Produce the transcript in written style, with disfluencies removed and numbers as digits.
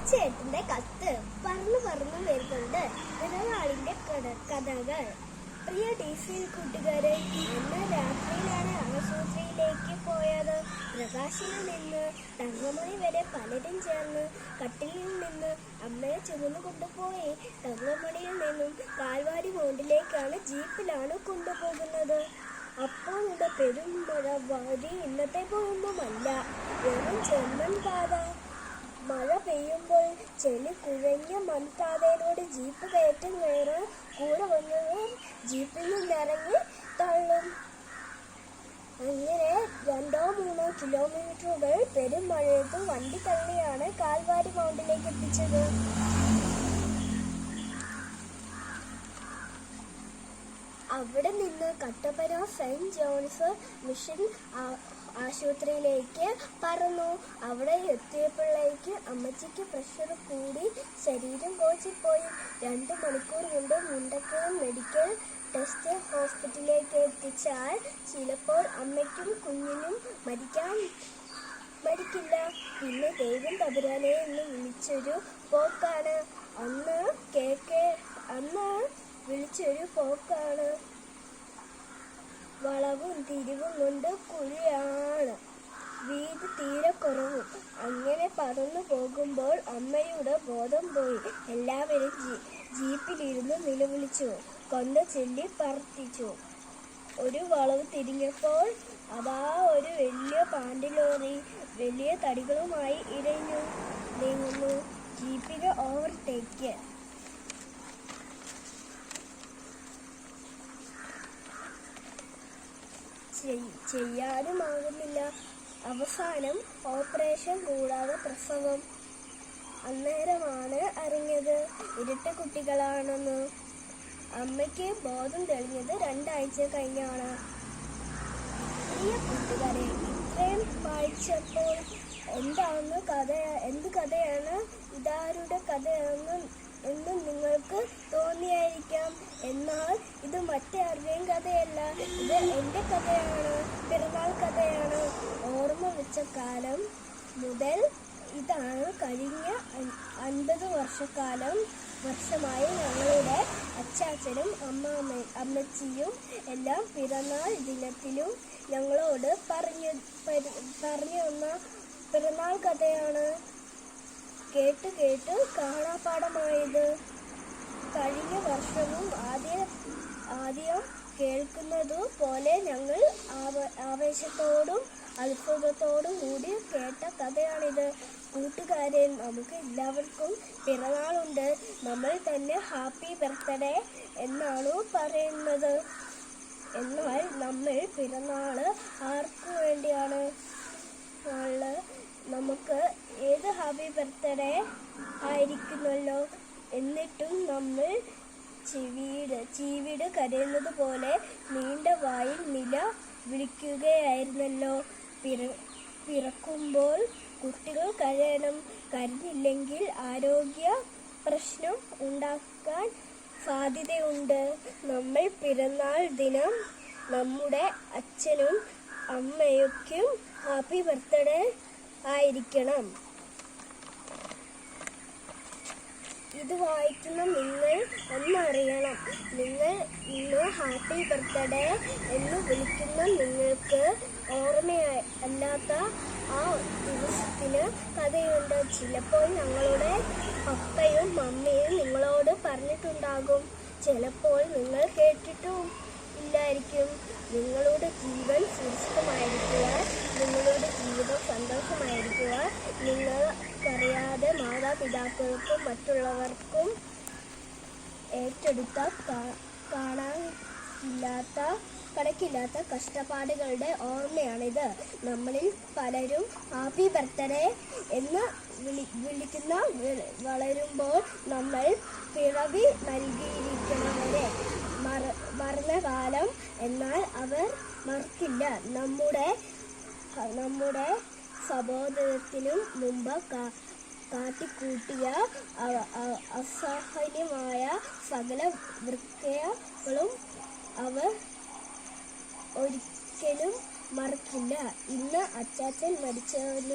ചേട്ടന്റെ കത്ത് പറന്നു പറന്നു വരുന്നുണ്ട് പിറന്നാളിന്റെ കഥകൾ. പ്രിയ DC കൂട്ടുകാരെ, അന്ന് രാത്രിയിലാണ് ആശുപത്രിയിലേക്ക് പോയത്. പ്രകാശിൽ നിന്ന് തങ്കമണി വരെ പലരും ചേർന്ന് കട്ടിലിൽ നിന്ന് അമ്മയെ ചുമന്നു കൊണ്ടുപോയി. തങ്കമണിയിൽ നിന്നും കാൽവാരി മൗണ്ടിലേക്കാണ് ജീപ്പിലാണ് കൊണ്ടുപോകുന്നത്. അപ്പോൾ ഇവിടെ പെരുമഴ. വഴി ഇന്നത്തെ പോലൊന്നുമല്ല, വെറും ചെമ്മൻ പാത. മഴ പെയ്യുമ്പോൾ ചെളി കുഴഞ്ഞ മൺപാതയിലൂടെ ജീപ്പ് കയറ്റം കയറാൻ കൂടെ വന്നവർ ജീപ്പിൽ നിന്നിറങ്ങി തള്ളും. അങ്ങനെ 2-3 കിലോമീറ്ററുകൾ പെരുമഴയത്ത് വണ്ടി തള്ളിയാണ് കാൽവാരി മൗണ്ടിലേക്ക് എത്തിച്ചത്. അവിടെ നിന്ന് കട്ടപ്പന സെന്റ് ജോൺസ് മിഷൻ ആശുപത്രിയിലേക്ക് പറന്നു. അവിടെ എത്തിയപ്പോഴേക്ക് അമ്മച്ചിക്ക് പ്രഷർ കൂടി, ശരീരം കോച്ചിപ്പോയി. 2 മണിക്കൂർ കൊണ്ട് മുണ്ടക്കയം മെഡിക്കൽ ടെസ്റ്റ് ഹോസ്പിറ്റലിലേക്ക് എത്തിച്ചാൽ ചിലപ്പോൾ അമ്മയ്ക്കും കുഞ്ഞിനും മരിക്കില്ല. പിന്നെ ദൈവം തമ്പുരാനെ എന്ന് വിളിച്ചൊരു പോക്കാണ്. അന്ന് വിളിച്ചൊരു പോക്കാണ്. വളവും തിരിവും കൊണ്ട് കുഴിയാണ്, വീതി തീരെ കുറവും. അങ്ങനെ പറന്നു പോകുമ്പോൾ അമ്മയുടെ ബോധം പോയി. എല്ലാവരും ജീപ്പിലിരുന്ന് നിലവിളിച്ചു, കൊന്ത ചൊല്ലി പ്രാർത്ഥിച്ചു. ഒരു വളവ് തിരിഞ്ഞപ്പോൾ അതാ ഒരു വലിയ പാണ്ടിലോറി വലിയ തടികളുമായി ഇഴഞ്ഞു നീങ്ങുന്നു. ജീപ്പിന് ഓവർടേക്ക് ചെയ്യാനുമാകുന്നില്ല. അവസാനം ഓപ്പറേഷൻ കൂടാതെ പ്രസവം. അന്നേരമാണ് അറിഞ്ഞത് ഇരട്ട കുട്ടികളാണെന്ന്. അമ്മയ്ക്ക് ബോധം തെളിഞ്ഞത് 2 ആഴ്ച കഴിഞ്ഞാണ്. പ്രിയ കൂട്ടുകാരെ, ഇത്രയും വായിച്ചപ്പോൾ എന്ത് കഥയാണ്, ഇതാരുടെ കഥയാണ് എന്ന് നിങ്ങൾക്ക് തോന്നിയായിരിക്കാം. എന്നാൽ ഇത് മറ്റാരുടെയും കഥയല്ല, ഇത് എൻ്റെ കഥയാണ്, പിറന്നാൾ കഥയാണ്. ഓർമ്മ വെച്ച കാലം മുതൽ ഇതാണ്. കഴിഞ്ഞ 50 വർഷമായി ഞങ്ങളുടെ അച്ചാച്ചനും അമ്മച്ചിയും എല്ലാം പിറന്നാൾ ദിനത്തിലും ഞങ്ങളോട് പറഞ്ഞു തന്ന പിറന്നാൾ കഥയാണ്. കേട്ട് കാണാപ്പാടമായത്. കഴിഞ്ഞ വർഷവും ആദ്യം കേൾക്കുന്നതു പോലെ ഞങ്ങൾ ആവേശത്തോടും അത്ഭുതത്തോടും കൂടി കേട്ട കഥയാണിത്. കൂട്ടുകാരെ, നമുക്ക് എല്ലാവർക്കും പിറന്നാളുണ്ട്. നമ്മൾ തന്നെ ഹാപ്പി ബർത്ത്ഡേ എന്നാണ് പറയുന്നത്. എന്നാൽ നമ്മൾ പിറന്നാള് ആർക്കു വേണ്ടിയാണ്? നമുക്ക് ഏത് ഹാപ്പി ബർത്ത്ഡേ ആയിരിക്കുന്നല്ലോ. എന്നിട്ടും നമ്മൾ ചീവീട് കരയുന്നത് പോലെ നീണ്ട വായിൽ നില വിളിക്കുകയായിരുന്നല്ലോ. പിറക്കുമ്പോൾ കുട്ടികൾ കരയണം. കരഞ്ഞില്ലെങ്കിൽ ആരോഗ്യ പ്രശ്നം ഉണ്ടാക്കാൻ സാധ്യതയുണ്ട്. നമ്മൾ പിറന്നാൾ ദിനം നമ്മുടെ അച്ഛനും അമ്മയ്ക്കും ഹാപ്പി ബർത്ത്ഡേ ആയിരിക്കണം. ഇത് വായിക്കുന്ന നിങ്ങൾ ഒന്നറിയണം. നിങ്ങൾ ഇന്ന് ഹാപ്പി ബർത്ത്ഡേ എന്ന് വിളിക്കുന്ന നിങ്ങൾക്ക് ഓർമ്മയല്ലാത്ത ആ ദിവസത്തിന് കഥയുണ്ട്. ചിലപ്പോൾ ഞങ്ങളുടെ പപ്പയും മമ്മിയും നിങ്ങളോട് പറഞ്ഞിട്ടുണ്ടാകും. ചിലപ്പോൾ നിങ്ങൾ കേട്ടിട്ടും ഇല്ലായിരിക്കും. നിങ്ങളുടെ ജീവൻ സുരക്ഷിതമായിരിക്കുക, നിങ്ങളുടെ ജീവിതം സന്തോഷമായിരിക്കുക. നിങ്ങൾക്കറിയാതെ മാതാപിതാക്കൾക്കും മറ്റുള്ളവർക്കും ഏറ്റെടുത്ത കണക്കില്ലാത്ത കഷ്ടപ്പാടുകളുടെ ഓർമ്മയാണിത്. നമ്മളിൽ പലരും ഹാപ്പി ബർത്ത്ഡേ എന്ന് വിളിക്കുന്ന വളരുമ്പോൾ നമ്മൾ പിറവി നൽകിയിരിക്കുന്നവരെ മറന്ന കാലം. എന്നാൽ അവർ മറക്കില്ല. നമ്മുടെ സബോധത്തിനും മുമ്പ് കാട്ടിക്കൂട്ടിയ അസഹനീയമായ സകല വൃക്കകളും അവർ ഒരിക്കലും മറക്കില്ല. ഇന്ന് അച്ചാച്ചൻ മരിച്ചവന്